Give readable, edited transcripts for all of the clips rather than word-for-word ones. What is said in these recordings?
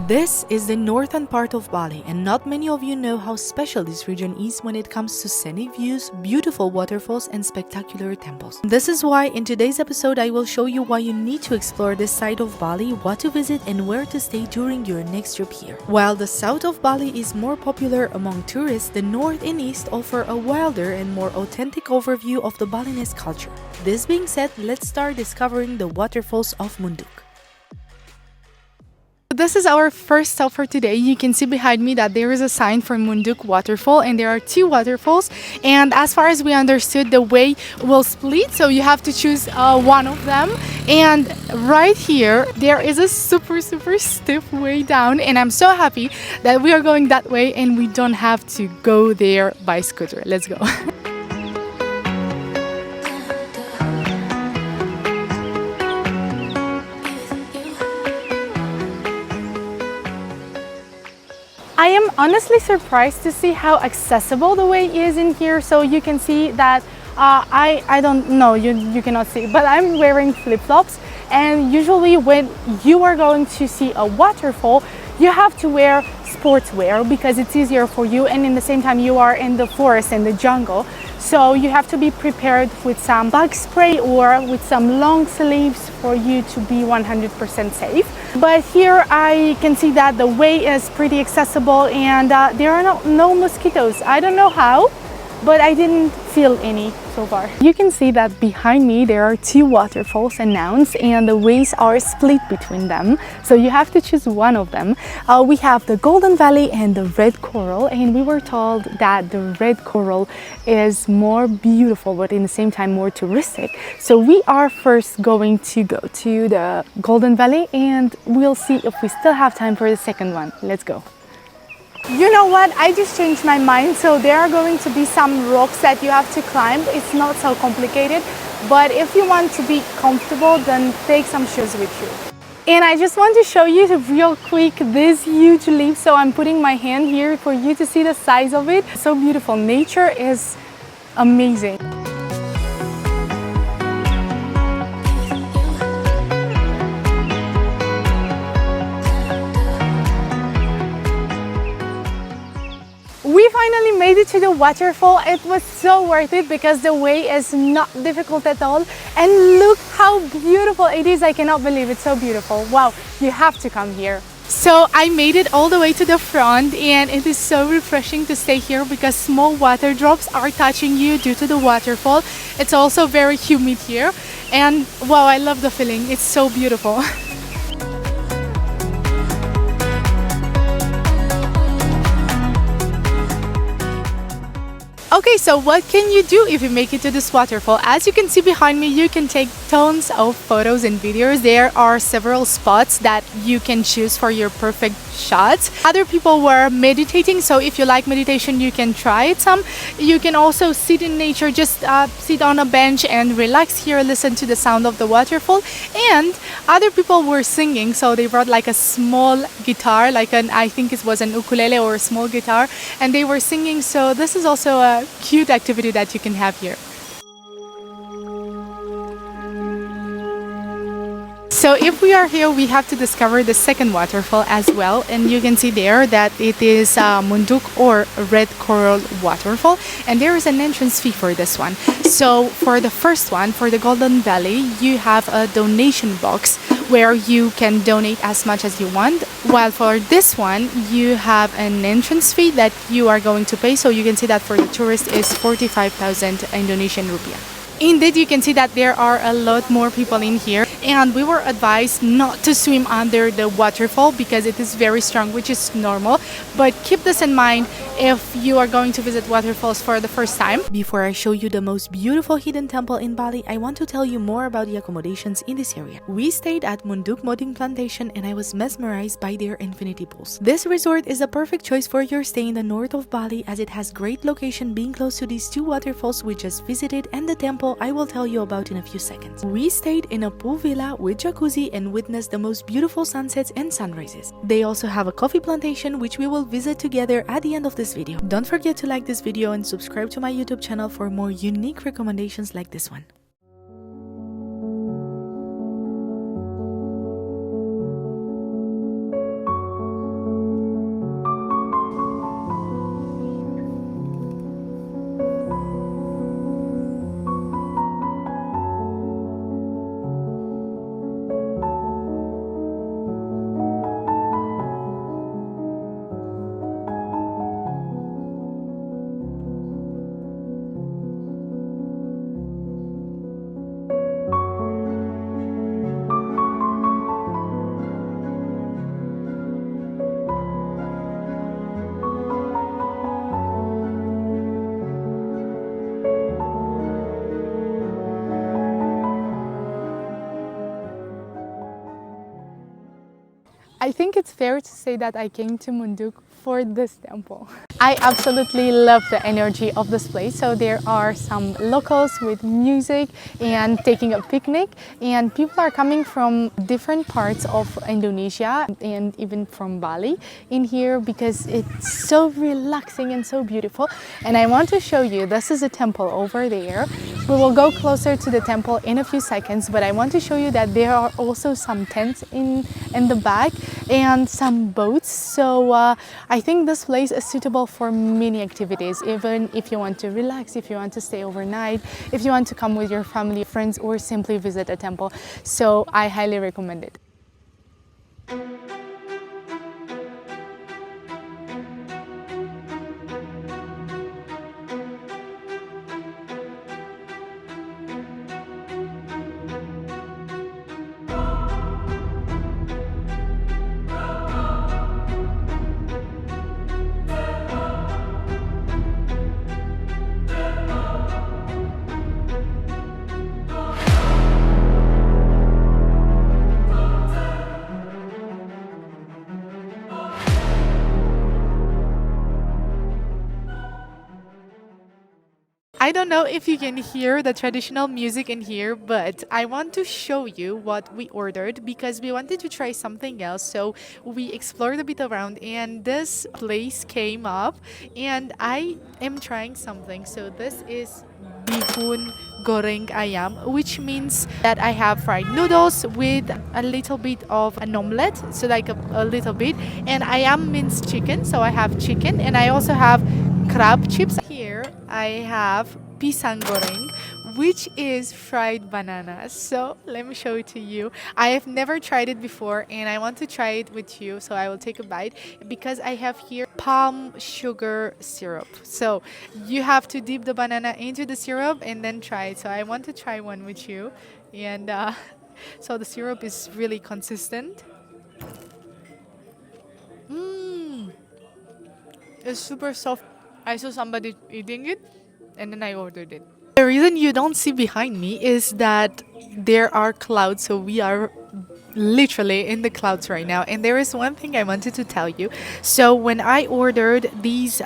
This is the northern part of Bali, and not many of you know how special this region is when it comes to scenic views, beautiful waterfalls, and spectacular temples. This is why in today's episode I will show you why you need to explore this side of Bali, what to visit, and where to stay during your next trip here. While the south of Bali is more popular among tourists, the north and east offer a wilder and more authentic overview of the Balinese culture. This being said, let's start discovering the waterfalls of Munduk. This is our first stop for today. You can see behind me that there is a sign for Munduk Waterfall, and there are two waterfalls, and as far as we understood, the way will split, so you have to choose one of them. And right here there is a super stiff way down, and I'm so happy that we are going that way and we don't have to go there by scooter. Let's go. I am honestly surprised to see how accessible the way is in here. So you can see that I don't know, you cannot see, but I'm wearing flip-flops, and usually when you are going to see a waterfall you have to wear sportswear because it's easier for you, and in the same time you are in the forest and the jungle, so you have to be prepared with some bug spray or with some long sleeves for you to be 100% safe. But here I can see that the way is pretty accessible, and there are no mosquitoes. I don't know how, but I didn't feel any so far. You can see that behind me there are two waterfalls announced, and the ways are split between them, so you have to choose one of them. We have the Golden Valley and the Red Coral, and we were told that the Red Coral is more beautiful but in the same time more touristic. So we are first going to go to the Golden Valley, and we'll see if we still have time for the second one. Let's go. You know what? I just changed my mind. So there are going to be some rocks that you have to climb. It's not so complicated, but if you want to be comfortable, then take some shoes with you. And I just want to show you real quick this huge leaf. So I'm putting my hand here for you to see the size of it. So beautiful. Nature is amazing. We finally made it to the waterfall. It was so worth it because the way is not difficult at all, and look how beautiful it is. I cannot believe it's so beautiful. Wow, you have to come here. So I made it all the way to the front, and it is so refreshing to stay here because small water drops are touching you due to the waterfall. It's also very humid here, and wow, I love the feeling. It's so beautiful. Okay, so what can you do if you make it to this waterfall? As you can see behind me, you can take tons of photos and videos. There are several spots that you can choose for your perfect shots. Other people were meditating, so if you like meditation, you can try it some. You can also sit in nature, just sit on a bench and relax here, listen to the sound of the waterfall. And other people were singing, so they brought like a small guitar, like I think it was an ukulele or a small guitar, and they were singing. So this is also a cute activity that you can have here. So if we are here, we have to discover the second waterfall as well, and you can see there that it is Munduk or Red Coral Waterfall, and there is an entrance fee for this one. So for the first one, for the Golden Valley, you have a donation box where you can donate as much as you want, while for this one you have an entrance fee that you are going to pay. So you can see that for the tourist is 45,000 Indonesian rupiah. Indeed, you can see that there are a lot more people in here, and we were advised not to swim under the waterfall because it is very strong, which is normal, but keep this in mind if you are going to visit waterfalls for the first time. Before I show you the most beautiful hidden temple in Bali, I want to tell you more about the accommodations in this area. We stayed at Munduk Plantation, and I was mesmerized by their infinity pools. This resort is a perfect choice for your stay in the north of Bali as it has great location being close to these two waterfalls we just visited and the temple I will tell you about in a few seconds. We stayed in a pool villa with jacuzzi and witnessed the most beautiful sunsets and sunrises. They also have a coffee plantation which we will visit together at the end of this video. Don't forget to like this video and subscribe to my YouTube channel for more unique recommendations like this one. I think it's fair to say that I came to Munduk for this temple. I absolutely love the energy of this place. So there are some locals with music and taking a picnic, and people are coming from different parts of Indonesia and even from Bali in here because it's so relaxing and so beautiful. And I want to show you, this is a temple over there. We will go closer to the temple in a few seconds, but I want to show you that there are also some tents in the back and some boats. So I think this place is suitable for many activities, even if you want to relax, if you want to stay overnight, if you want to come with your family, friends, or simply visit a temple. So I highly recommend it. I don't know if you can hear the traditional music in here, but I want to show you what we ordered because we wanted to try something else. So we explored a bit around and this place came up and I am trying something. So this is bihun goreng ayam, which means that I have fried noodles with a little bit of an omelette, so like a little bit, and ayam means chicken, so I have chicken, and I also have crab chips. Here I have pisang goreng, which is fried bananas. So let me show it to you. I have never tried it before and I want to try it with you, so I will take a bite because I have here palm sugar syrup. So you have to dip the banana into the syrup and then try it. So I want to try one with you, and so the syrup is really consistent. It's super soft. I saw somebody eating it and then I ordered it. The reason you don't see behind me is that there are clouds, so we are literally in the clouds right now. And there is one thing I wanted to tell you. So when I ordered these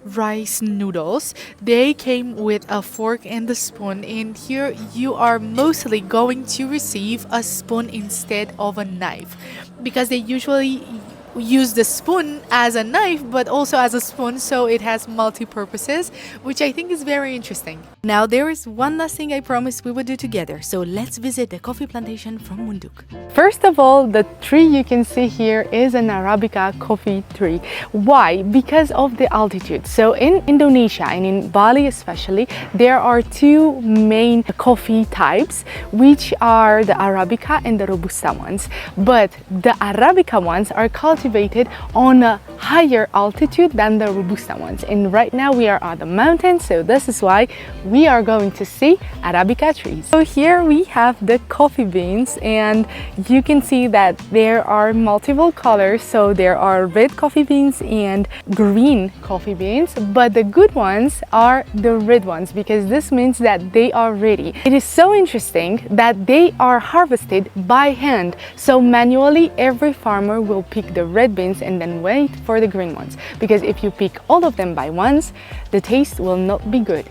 rice noodles, they came with a fork and a spoon, and here you are mostly going to receive a spoon instead of a knife because they usually use the spoon as a knife but also as a spoon, so it has multi-purposes, which I think is very interesting. Now there is one last thing I promised we would do together, so let's visit the coffee plantation from Munduk. First of all, the tree you can see here is an Arabica coffee tree. Why? Because of the altitude. So in Indonesia and in Bali especially, there are two main coffee types, which are the Arabica and the Robusta ones. But the Arabica ones are cultivated on a higher altitude than the Robusta ones. And right now we are on the mountain, so this is why we are going to see Arabica trees. So here we have the coffee beans, and you can see that there are multiple colors. So there are red coffee beans and green coffee beans, but the good ones are the red ones because this means that they are ready. It is so interesting that they are harvested by hand. So manually every farmer will pick the red beans and then wait for the green ones, because if you pick all of them by once, the taste will not be good.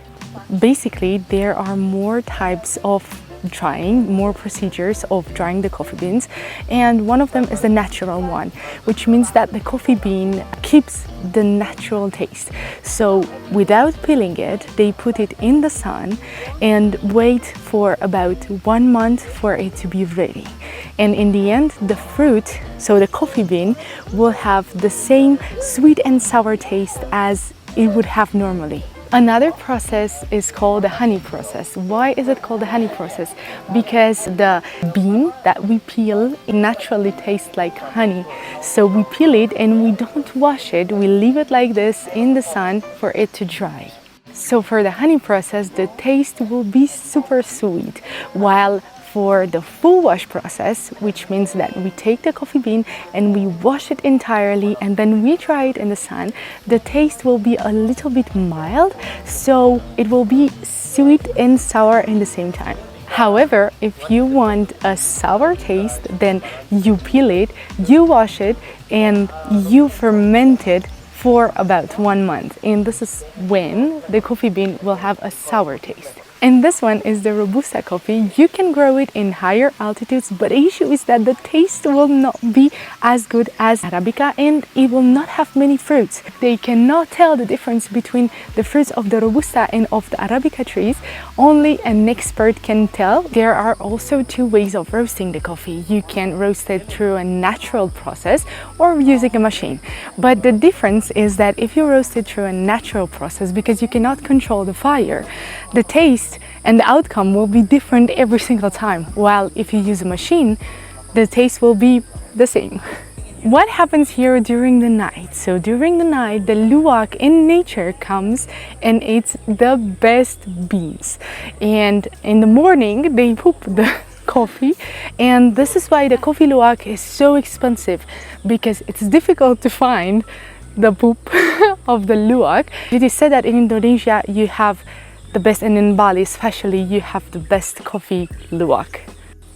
Basically, there are more types of drying, more procedures of drying the coffee beans, and one of them is the natural one, which means that the coffee bean keeps the natural taste. So without peeling it, they put it in the sun and wait for about 1 month for it to be ready. And in the end, the fruit, so the coffee bean, will have the same sweet and sour taste as it would have normally. Another process is called the honey process. Why is it called the honey process? Because the bean that we peel naturally tastes like honey. So we peel it and we don't wash it. We leave it like this in the sun for it to dry. So for the honey process, the taste will be super sweet, while for the full wash process, which means that we take the coffee bean and we wash it entirely and then we dry it in the sun, the taste will be a little bit mild, so it will be sweet and sour in the same time. However, if you want a sour taste, then you peel it, you wash it, and you ferment it for about 1 month. And this is when the coffee bean will have a sour taste. And this one is the Robusta coffee. You can grow it in higher altitudes, but the issue is that the taste will not be as good as Arabica and it will not have many fruits. They cannot tell the difference between the fruits of the Robusta and of the Arabica trees. Only an expert can tell. There are also two ways of roasting the coffee. You can roast it through a natural process or using a machine. But the difference is that if you roast it through a natural process, because you cannot control the fire, the taste and the outcome will be different every single time. While if you use a machine, the taste will be the same. What happens here during the night? So during the night, the luwak in nature comes and eats the best beans. And in the morning, they poop the coffee, and this is why the coffee luwak is so expensive, because it's difficult to find the poop of the luwak. It is said that in Indonesia you have the best, and in Bali especially, you have the best coffee luwak.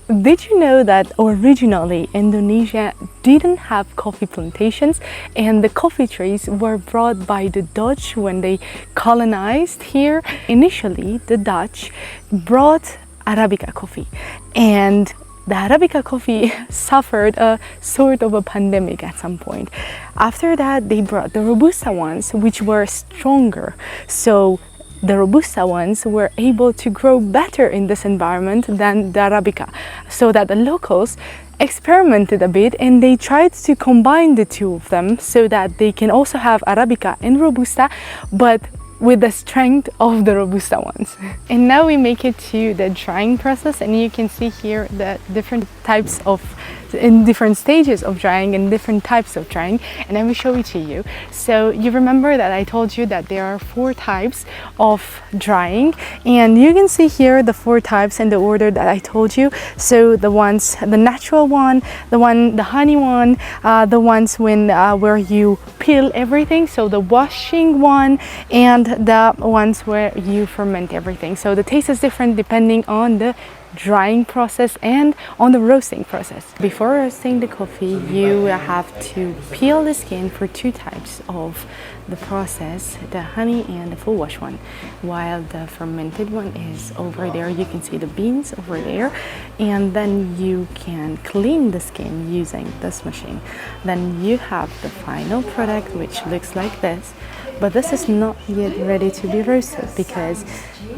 Did you know that originally Indonesia didn't have coffee plantations, and the coffee trees were brought by the Dutch when they colonized here? Initially, the Dutch brought Arabica coffee, and the Arabica coffee suffered a sort of a pandemic at some point. After that, they brought the Robusta ones, which were stronger. So the Robusta ones were able to grow better in this environment than the Arabica, so that the locals experimented a bit and they tried to combine the two of them so that they can also have Arabica and Robusta, but with the strength of the Robusta ones. And now we make it to the drying process, and you can see here the different types of, in different stages of drying and different types of drying, and I will show it to you. So you remember that I told you that there are 4 types of drying, and you can see here the 4 types in the order that I told you. So the ones, the natural one, the honey one, the ones when where you peel everything, so the washing one, and the ones where you ferment everything. So the taste is different depending on the drying process and on the roasting process. Before roasting the coffee, you have to peel the skin for 2 types of the process, the honey and the full wash one, while the fermented one is over there. You can see the beans over there, and then you can clean the skin using this machine. Then you have the final product, which looks like this, but this is not yet ready to be roasted, because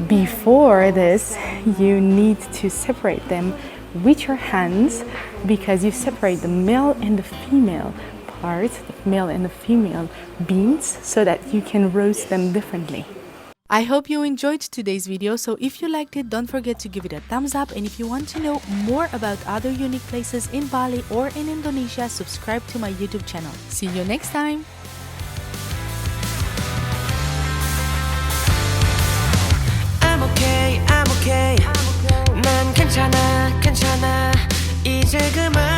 before this you need to separate them with your hands, because you separate the male and the female parts, the male and the female beans, so that you can roast them differently. I hope you enjoyed today's video, so if you liked it, don't forget to give it a thumbs up, and if you want to know more about other unique places in Bali or in Indonesia, subscribe to my YouTube channel. See you next time! I'm okay. 난 괜찮아. 이제 그만